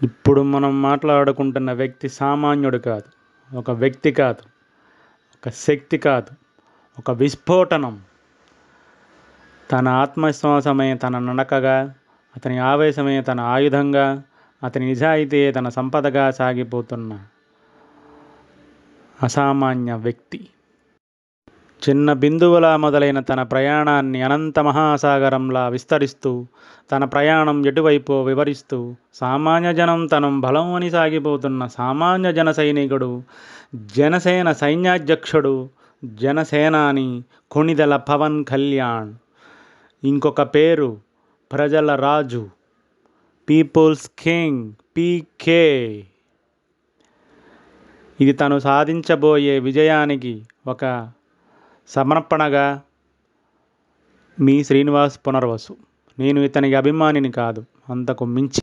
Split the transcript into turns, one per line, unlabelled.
ఇప్పుడు మనం మాట్లాడుకుంటున్న వ్యక్తి సామాన్యుడు కాదు, ఒక వ్యక్తి కాదు, ఒక శక్తి కాదు, ఒక విస్ఫోటనం. తన ఆత్మవిశ్వాసమే తన నడకగా, అతని ఆవేశమే తన ఆయుధంగా, అతని నిజాయితీయే తన సంపదగా సాగిపోతున్న అసామాన్య వ్యక్తి. చిన్న బిందువులా మొదలైన తన ప్రయాణాన్ని అనంత మహాసాగరంలా విస్తరిస్తూ, తన ప్రయాణం ఎటువైపో వివరిస్తూ, సామాన్య జనం తనం బలం అని సాగిపోతున్న సామాన్య జన సైనికుడు, జనసేన సైన్యాధ్యక్షుడు, జనసేనాని కొణిదెల పవన్ కళ్యాణ్. ఇంకొక పేరు ప్రజల రాజు, పీపుల్స్ కింగ్, పీకే. ఇది తను సాధించబోయే విజయానికి ఒక సమర్పణగా. మీ శ్రీనివాస్ పునర్వసు. నేను ఇతనికి అభిమానిని కాదు, అంతకు మించి.